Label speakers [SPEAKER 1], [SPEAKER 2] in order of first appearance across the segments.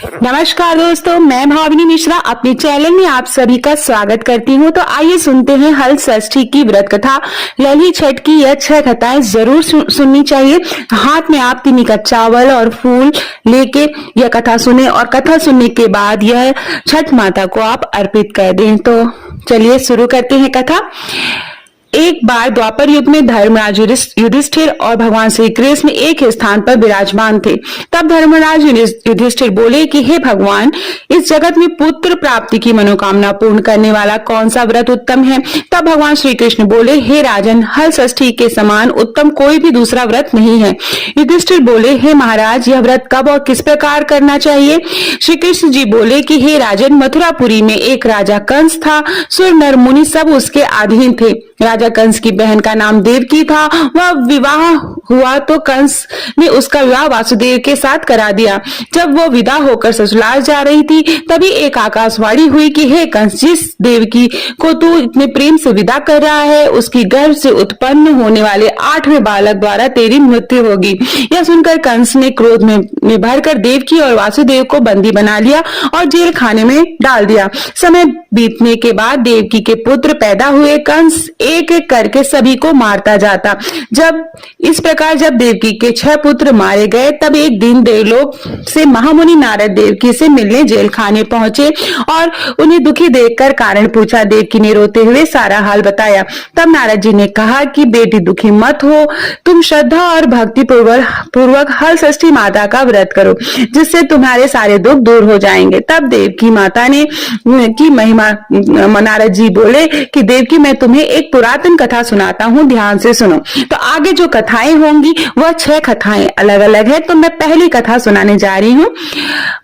[SPEAKER 1] नमस्कार दोस्तों, मैं भाविनी मिश्रा अपने चैनल में आप सभी का स्वागत करती हूँ। तो आइए सुनते हैं हल षष्ठी की व्रत कथा। लली छठ की यह 6 कथाएं जरूर सुननी चाहिए। हाथ में आप 3 कप चावल और फूल लेके यह कथा सुने और कथा सुनने के बाद यह छठ माता को आप अर्पित कर दें। तो चलिए शुरू करते हैं कथा। एक बार द्वापर युग में धर्मराज युधिष्ठिर और भगवान श्री कृष्ण एक स्थान पर विराजमान थे। तब धर्मराज युधिष्ठिर बोले कि हे भगवान, इस जगत में पुत्र प्राप्ति की मनोकामना पूर्ण करने वाला कौन सा व्रत उत्तम है। तब भगवान श्री कृष्ण बोले, हे राजन, हल षष्ठी के समान उत्तम कोई भी दूसरा व्रत नहीं है। युधिष्ठिर बोले, हे महाराज, यह व्रत कब और किस प्रकार करना चाहिए। श्री कृष्ण जी बोले कि हे राजन, मथुरापुरी में एक राजा कंस था। सुर नर मुनि सब उसके अधीन थे। राजा कंस की बहन का नाम देवकी था। वह विवाह हुआ तो कंस ने उसका विवाह वासुदेव के साथ करा दिया। जब वो विदा होकर ससुराल जा रही थी, तभी एक आकाशवाणी हुई कि हे कंस, जिस देवकी को तू इतने प्रेम से विदा कर रहा है, उसकी गर्भ से उत्पन्न होने वाले 8वें बालक द्वारा तेरी मृत्यु होगी। यह सुनकर कंस ने क्रोध में भरकर देवकी और वासुदेव को बंदी बना लिया और जेल खाने में डाल दिया। समय बीतने के बाद देवकी के पुत्र पैदा हुए। कंस एक एक करके सभी को मारता जाता। जब देवकी के 6 पुत्र मारे गए, तब एक दिन देवलोक से महामुनि नारद देवकी से मिलने जेल खाने पहुंचे और उन्हें दुखी देखकर कारण पूछा। देवकी ने रोते हुए सारा हाल बताया। तब नारद जी ने कहा कि बेटी दुखी मत हो, तुम श्रद्धा और भक्ति पूर्वक हल षष्ठी माता का व्रत करो, जिससे तुम्हारे सारे दुख दूर हो जाएंगे। तब देवकी माता ने की महिमा नारद जी बोले कि देवकी, मैं तुम्हें एक पुरातन कथा सुनाता हूँ, ध्यान से सुनो। तो आगे जो कथाएं होंगी वह 6 कथाएं अलग अलग है। तो मैं पहली कथा सुनाने जा रही हूँ।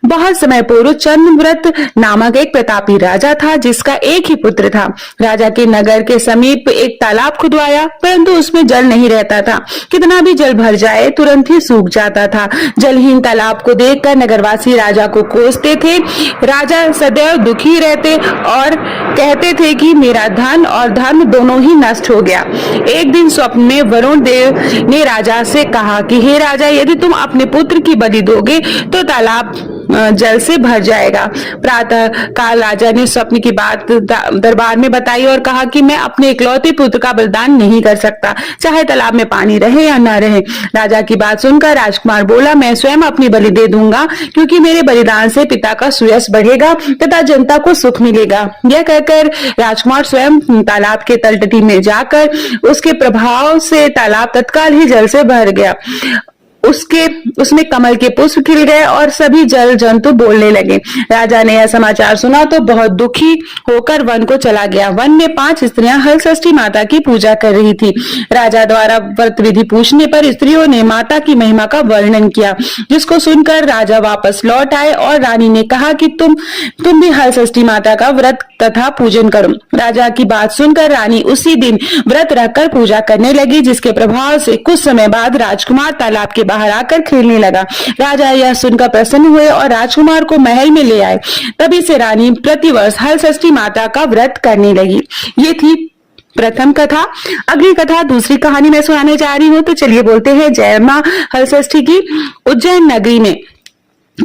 [SPEAKER 1] बहुत समय पूर्व चंद्रव्रत नामक एक प्रतापी राजा था, जिसका एक ही पुत्र था। राजा के नगर के समीप एक तालाब खुदवाया, परंतु उसमें जल नहीं रहता था। कितना भी जल भर जाए तुरंत ही सूख जाता था। जलहीन तालाब को देखकर नगरवासी राजा को कोसते थे। राजा सदैव दुखी रहते और कहते थे कि मेरा धन और धर्म दोनों ही नष्ट हो गया। एक दिन स्वप्न में वरुण देव ने राजा से कहा कि हे राजा, यदि तुम अपने पुत्र की बलि दोगे तो तालाब जल से भर जाएगा। प्रातः काल राजा ने स्वप्न की बात दरबार में बताई और कहा कि मैं अपने इकलौते पुत्र का बलिदान नहीं कर सकता, चाहे तालाब में पानी रहे या न रहे। राजा की बात सुनकर राजकुमार बोला, मैं स्वयं अपनी बलि दे दूंगा, क्योंकि मेरे बलिदान से पिता का सुयश बढ़ेगा तथा जनता को सुख मिलेगा। यह कहकर राजकुमार स्वयं तालाब के तलतटी में जाकर उसके प्रभाव से तालाब तत्काल ही जल से भर गया। उसमें कमल के पुष्प खिल गए और सभी जल जंतु बोलने लगे। राजा ने यह समाचार सुना तो बहुत दुखी होकर वन को चला गया। वन में 5 स्त्रियां हल षष्ठी माता की पूजा कर रही थी। राजा द्वारा व्रत विधि पूछने पर स्त्रियों ने माता की महिमा का वर्णन किया, जिसको सुनकर राजा वापस लौट आए और रानी ने कहा कि तुम भी हल षष्ठी माता का व्रत तथा पूजन करो। राजा की बात सुनकर रानी उसी दिन व्रत रखकर पूजा करने लगी, जिसके प्रभाव से कुछ समय बाद राजकुमार तालाब के बाहर आकर खेलने लगा। राजा यह सुनकर प्रसन्न हुए और राजकुमार को महल में ले आए। तभी से रानी प्रतिवर्ष हल षष्ठी माता का व्रत करने लगी। ये थी प्रथम कथा। अगली कथा, दूसरी कहानी मैं सुनाने जा रही हूँ। तो चलिए बोलते हैं जय मां हल षष्ठी की। उज्जैन नगरी में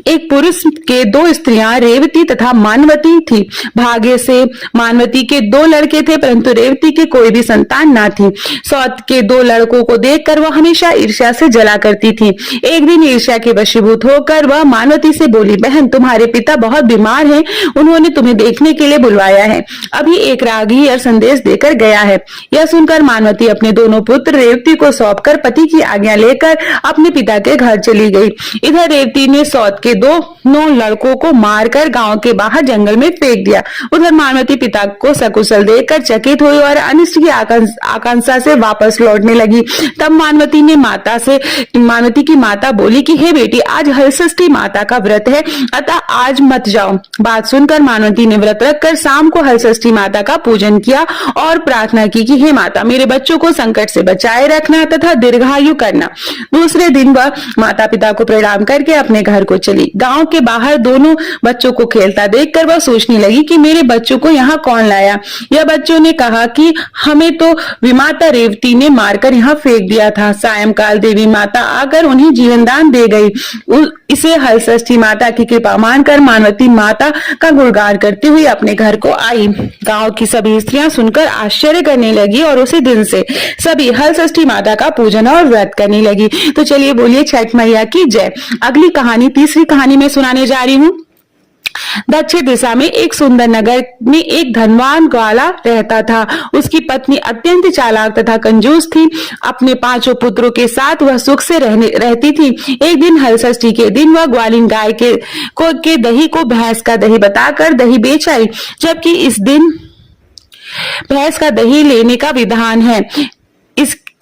[SPEAKER 1] एक पुरुष के 2 स्त्रियां रेवती तथा मानवती थी। भाग्य से मानवती के 2 लड़के थे, परंतु रेवती के कोई भी संतान ना थी। सौत के 2 लड़कों को देखकर वह हमेशा ईर्ष्या से जला करती थी। एक दिन ईर्ष्या के वशीभूत होकर वह मानवती से बोली, बहन, तुम्हारे पिता बहुत बीमार हैं, उन्होंने तुम्हें देखने के लिए बुलवाया है। अभी एक राहगीर संदेश देकर गया है। यह सुनकर मानवती अपने दोनों पुत्र रेवती को सौंपकर पति की आज्ञा लेकर अपने पिता के घर चली गई। इधर रेवती ने सौत के 2 लड़कों को मारकर गांव के बाहर जंगल में फेंक दिया। उधर मानवती पिता को सकुशल देखकर चकित हुई और अनिष्ट की आकांक्षा से वापस लौटने लगी। तब मानवती की माता बोली कि हे बेटी, आज हल षष्ठी माता का व्रत है, अतः आज मत जाओ। बात सुनकर मानवती ने व्रत रखकर शाम को हल षष्ठी माता का पूजन किया और प्रार्थना की कि हे माता, मेरे बच्चों को संकट से बचाए रखना तथा दीर्घायु करना। दूसरे दिन वह माता पिता को प्रणाम करके अपने घर को चली। गांव के बाहर दोनों बच्चों को खेलता देखकर वह सोचने लगी कि मेरे बच्चों को यहाँ कौन लाया। यह बच्चों ने कहा कि हमें तो विमाता रेवती ने मारकर यहाँ फेंक दिया था। सायंकाल देवी माता आकर उन्हें जीवन दान दे गई। इसे हलषष्ठी माता की कृपा मानकर मानवती माता का गुणगान करते हुए अपने घर को आई। गांव की सभी स्त्रियां सुनकर आश्चर्य करने लगी और उसी दिन से सभी हलषष्ठी माता का पूजन और व्रत करने लगी। तो चलिए बोलिए छठ मैया की जय। अगली कहानी, तीसरी कहानी मैं सुनाने जा रही हूँ। दक्षिण दिशा में एक सुंदर नगर में एक धनवान ग्वाला रहता था। उसकी पत्नी अत्यंत चालाक तथा कंजूस थी। अपने 5 पुत्रों के साथ वह सुख से रहती थी। एक दिन हलषष्ठी के दिन वह ग्वालिन गाय के दही को भैंस का दही बताकर दही बेच आई, जबकि इस दिन भैंस का दही लेने का विधान है।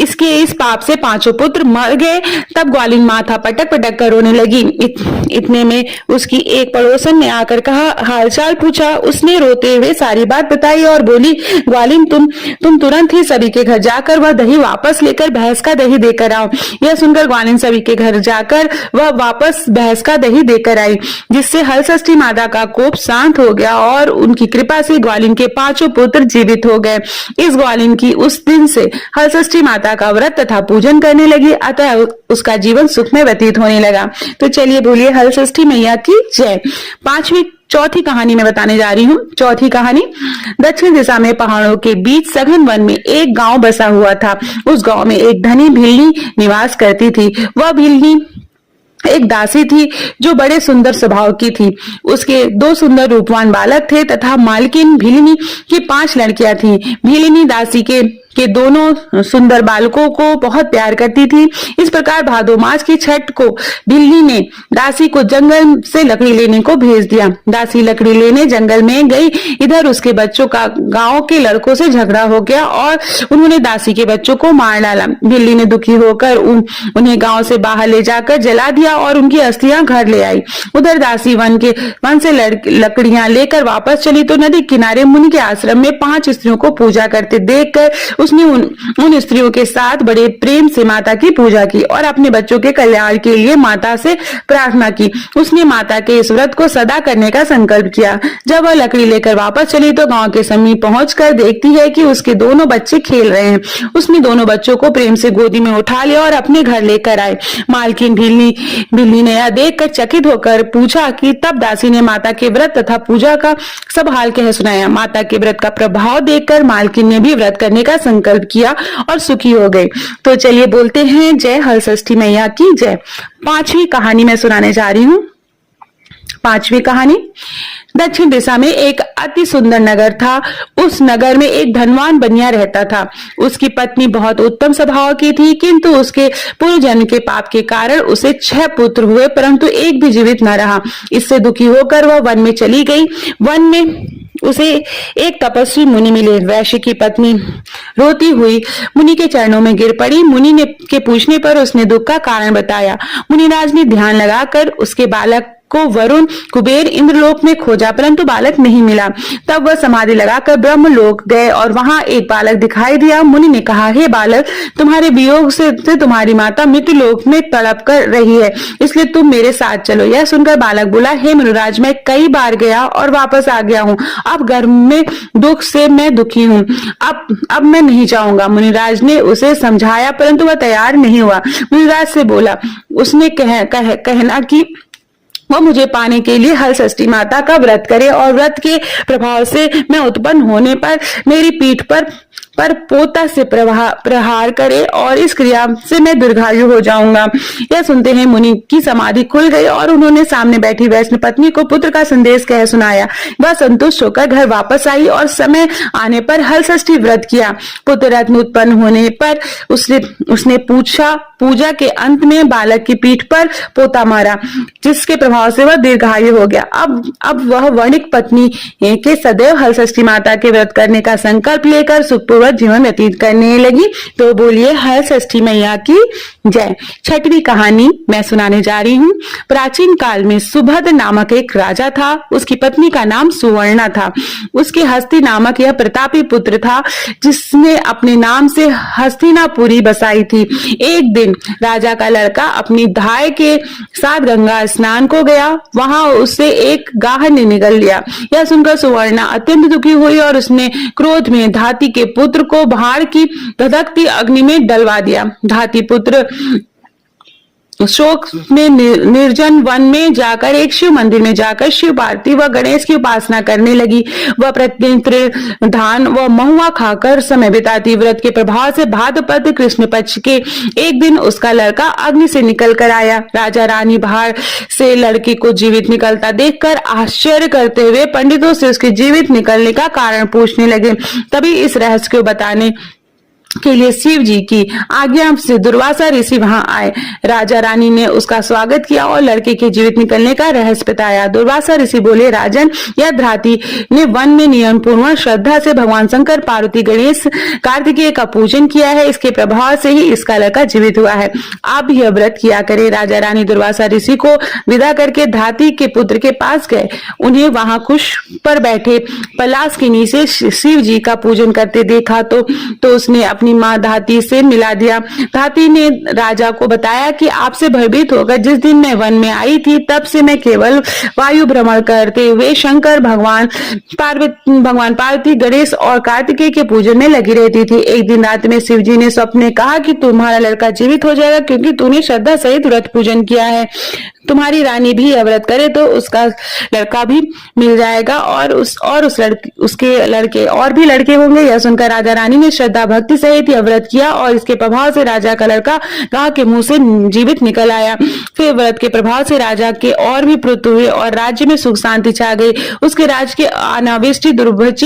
[SPEAKER 1] इसके इस पाप से 5 पुत्र मर गए। तब ग्वालिन माथा पटक पटक कर रोने लगी। इतने में उसकी एक पड़ोसन ने आकर कहा, हालचाल पूछा। उसने रोते हुए सारी बात बताई और बोली, ग्वालिन तुम तुरंत ही सभी के घर जाकर वह दही वापस लेकर भैंस का दही देकर आओ। यह सुनकर ग्वालिन सभी के घर जाकर वह वापस भैंस का दही देकर आई, जिससे हलषष्ठी माता का कोप शांत हो गया और उनकी कृपा से ग्वालिन के 5 पुत्र जीवित हो गए। इस ग्वालिन की उस दिन से हलषष्ठी माता का व्रत तथा पूजन करने लगी, अतः उसका जीवन सुख में व्यतीत होने लगा। तो चलिए बोलिए हलषष्ठी मैया की जय। चौथी कहानी में बताने जा रही हूँ। चौथी कहानी, दक्षिण दिशा में पहाड़ों के बीच सघन वन में एक गांव बसा हुआ था। उस गांव में एक धनी भिल्ली निवास करती थी। वह भिल्ली एक दासी थी जो बड़े सुंदर स्वभाव की थी। उसके 2 सुंदर रूपवान बालक थे तथा मालकिन भिलिनी की 5 लड़कियां थीं। भिलिनी दासी के दोनों सुंदर बालकों को बहुत प्यार करती थी। इस प्रकार भादो मास की छठ को भिल्ली ने दासी को जंगल से लकड़ी लेने को भेज दिया। दासी लकड़ी लेने जंगल में गई। इधर उसके बच्चों का गांव के लड़कों से झगड़ा हो गया और उन्होंने दासी के बच्चों को मार डाला। भिल्ली ने दुखी होकर उन्हें गांव से बाहर ले जाकर जला दिया और उनकी अस्थियां घर ले आई। उधर दासी वन से लकड़ियां लेकर वापस चली तो नदी किनारे मुनि के आश्रम में 5 स्त्रियों को पूजा करते देखकर उसने उन स्त्रियों के साथ बड़े प्रेम से माता की पूजा की और अपने बच्चों के कल्याण के लिए माता से प्रार्थना की। उसने माता के इस व्रत को सदा करने का संकल्प किया। जब वह लकड़ी लेकर वापस चली तो गांव के समीप पहुंचकर देखती है कि उसके दोनों बच्चे खेल रहे हैं। उसने दोनों बच्चों को प्रेम से गोदी में उठा लिया और अपने घर लेकर आए। मालकिन भिल्ली ने यह देखकर चकित होकर पूछा कि तब दासी ने माता के व्रत तथा पूजा का सब हाल कह सुनाया। माता के व्रत का प्रभाव देखकर मालकिन ने भी व्रत करने का संकल्प किया और सुखी हो गए। तो चलिए बोलते हैं जय हलषष्ठी मैया की जय। 5वीं कहानी मैं सुनाने जा रही हूँ। 5वीं कहानी, दक्षिण दिशा में एक अति सुंदर नगर था। उस नगर में एक धनवान बनिया रहता था। उसकी पत्नी बहुत उत्तम स्वभाव की थी, किंतु उसके पूर्व जन्म के पाप के कारण उसे 6 पुत्र हुए, परंतु एक भी जीवित न रहा। इससे दुखी होकर वह वन में चली गई। वन में उसे एक तपस्वी मुनि मिले। वैश्य की पत्नी रोती हुई मुनि के चरणों में गिर पड़ी। मुनि ने के पूछने पर उसने दुख का कारण बताया। मुनिराज ने ध्यान लगाकर उसके बालक को वरुण, कुबेर, इंद्रलोक में खोजा, परंतु बालक नहीं मिला। तब वह समाधि लगाकर ब्रह्मलोक गए और वहां एक बालक दिखाई दिया। मुनि ने कहा, हे बालक, तुम्हारे वियोग से तुम्हारी माता मृत्युलोक में तड़प कर रही है, इसलिए तुम मेरे साथ चलो। यह सुनकर बालक बोला, हे मुनिराज, मैं कई बार गया और वापस आ गया हूँ। अब गर्भ में दुख से मैं दुखी हूँ। अब मैं नहीं जाऊंगा। मुनिराज ने उसे समझाया, परंतु वह तैयार नहीं हुआ। मुनिराज से बोला, उसने कहना कि वह मुझे पाने के लिए हलषष्ठी माता का व्रत करे और व्रत के प्रभाव से मैं उत्पन्न होने पर मेरी पीठ पर पोता से प्रहार करे और इस क्रिया से मैं दीर्घायु हो जाऊंगा। यह सुनते हैं मुनि की समाधि खुल गई और उन्होंने सामने बैठी वैष्णव पत्नी को पुत्र का संदेश कह सुनाया। वह संतुष्ट होकर घर वापस आई और समय आने पर हलषष्ठी व्रत किया। पुत्र रत्न उत्पन्न होने पर उसने पूजा के अंत में बालक की पीठ पर पोता मारा, जिसके प्रभाव से वह दीर्घायु हो गया। अब वह वणिक पत्नी के सदैव हलषष्ठी माता के व्रत करने का संकल्प लेकर सुखपूर्वक खूबसूरत जीवन व्यतीत करने लगी। तो बोलिए हल षष्ठी मैया की जय। छठवीं कहानी मैं सुनाने जा रही हूँ। प्राचीन काल में सुभद्र नामक एक राजा था। उसकी पत्नी का नाम सुवर्णा था। उसके हस्ती नामक यह प्रतापी पुत्र था जिसने अपने नाम से हस्तिनापुरी बसाई थी। एक दिन राजा का लड़का अपनी धाय के साथ गंगा स्नान को गया। वहां उससे एक गाहर ने निगल लिया। यह सुनकर सुवर्णा अत्यंत दुखी हुई और उसने क्रोध में धाती के पुत्र को भार की धधकती अग्नि में डलवा दिया। धाती पुत्र शोक में निर्जन वन में जाकर एक शिव मंदिर में जाकर शिव पार्वती व गणेश की उपासना करने लगी। वह प्रतिदिन धान व महुआ खाकर समय बिताती। व्रत के प्रभाव से भाद्रपद कृष्ण पक्ष के एक दिन उसका लड़का अग्नि से निकल कर आया। राजा रानी बाहर से लड़के को जीवित निकलता देखकर आश्चर्य करते हुए पंडितों से उसके जीवित निकलने का कारण पूछने लगे। तभी इस रहस्य को बताने के लिए शिव जी की आज्ञा से दुर्वासा ऋषि वहां आए। राजा रानी ने उसका स्वागत किया और लड़के के जीवित निकलने का रहस्य बताया। दुर्वासा ऋषि बोले, राजन, यह धाती ने वन में नियम पूर्वक श्रद्धा से भगवान शंकर, पार्वती, गणेश, कार्तिकेय का पूजन किया है। इसके प्रभाव से ही इसका लड़का जीवित हुआ है। आप भी यह व्रत किया करे। राजा रानी दुर्वासा ऋषि को विदा करके धाती के पुत्र के पास गए। उन्हें वहां कुश पर बैठे पलाश के नीचे शिव जी का पूजन करते देखा तो उसने अपनी मां धाती से मिला दिया। धाती ने राजा को बताया कि आपसे भयभीत होकर जिस दिन मैं वन में आई थी तब से मैं केवल वायु भ्रमण करते हुए शंकर, भगवान पार्वती, गणेश और कार्तिकेय के पूजन में लगी रहती थी। एक दिन रात में शिव जी ने स्वप्न में कहा कि तुम्हारा लड़का जीवित हो जाएगा क्योंकि तूने श्रद्धा सहित व्रत पूजन किया है। तुम्हारी रानी भी यह व्रत करे तो उसका लड़का भी मिल जाएगा और उसके लड़के और भी लड़के होंगे। यह सुनकर राजा रानी ने श्रद्धा भक्ति सहित यह व्रत किया और इसके प्रभाव से राजा का लड़का गांव के मुंह से जीवित निकल आया। फिर व्रत के प्रभाव से राजा के और भी पुत्र हुए और राज्य में सुख शांति छा गई। उसके राज्य के अनावृष्टि, दुर्भिक्ष,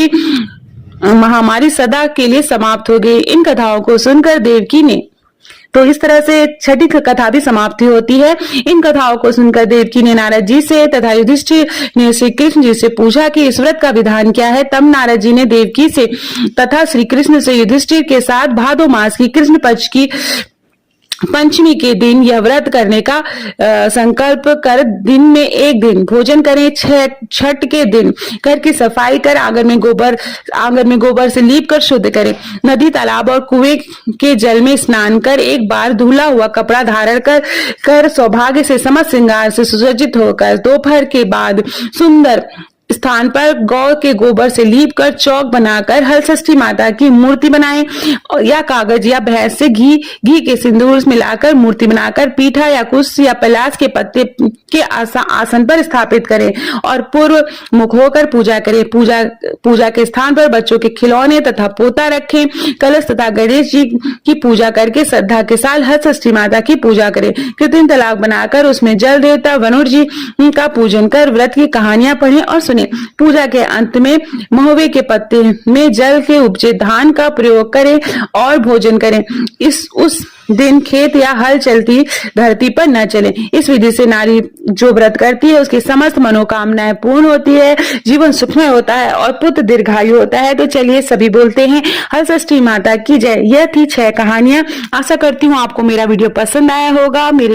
[SPEAKER 1] महामारी सदा के लिए समाप्त हो गई। इन कथाओं को सुनकर देवकी ने तो इस तरह से छठी कथा भी समाप्ति होती है। इन कथाओं को सुनकर देवकी ने नारद जी से तथा युधिष्ठिर ने श्री कृष्ण जी से पूछा कि इस व्रत का विधान क्या है। तब नारद जी ने देवकी से तथा श्री कृष्ण से युधिष्ठिर के साथ भादो मास की कृष्ण पक्ष की पंचमी के दिन यह व्रत करने का संकल्प कर दिन में एक दिन भोजन करें। छठ के दिन घर की सफाई कर आंगन में गोबर से लीप कर शुद्ध करें। नदी, तालाब और कुएं के जल में स्नान कर एक बार धुला हुआ कपड़ा धारण कर सौभाग्य से समस्त श्रृंगार से सुसज्जित होकर दोपहर के बाद सुंदर स्थान पर गौ के गोबर से लीप कर चौक बनाकर हलषष्ठी माता की मूर्ति बनाएं या कागज या भैंस से घी के सिंदूर मिलाकर मूर्ति बनाकर पीठा या कुश या पलाश के पत्ते के आसन पर स्थापित करें और पूर्व मुख होकर पूजा करें। पूजा के स्थान पर बच्चों के खिलौने तथा पोता रखें। कलश तथा गणेश जी की पूजा करके श्रद्धा के साथ हलषष्ठी माता की पूजा करें। कृत्रिम तालाब बनाकर उसमें जल देवता वरुण जी का पूजन कर व्रत की कहानियां पढ़ें और सुने। पूजा के अंत में महुए के पत्ते में जल के उपजे धान का प्रयोग करें और भोजन करें। उस दिन खेत या हल चलती धरती पर न चले। इस विधि से नारी जो व्रत करती है उसकी समस्त मनोकामनाएं पूर्ण होती है, जीवन सुखमय होता है और पुत्र दीर्घायु होता है। तो चलिए सभी बोलते हैं हलषष्ठी माता की जय। यह थी 6 कहानियां। आशा करती हूँ आपको मेरा वीडियो पसंद आया होगा। मेरे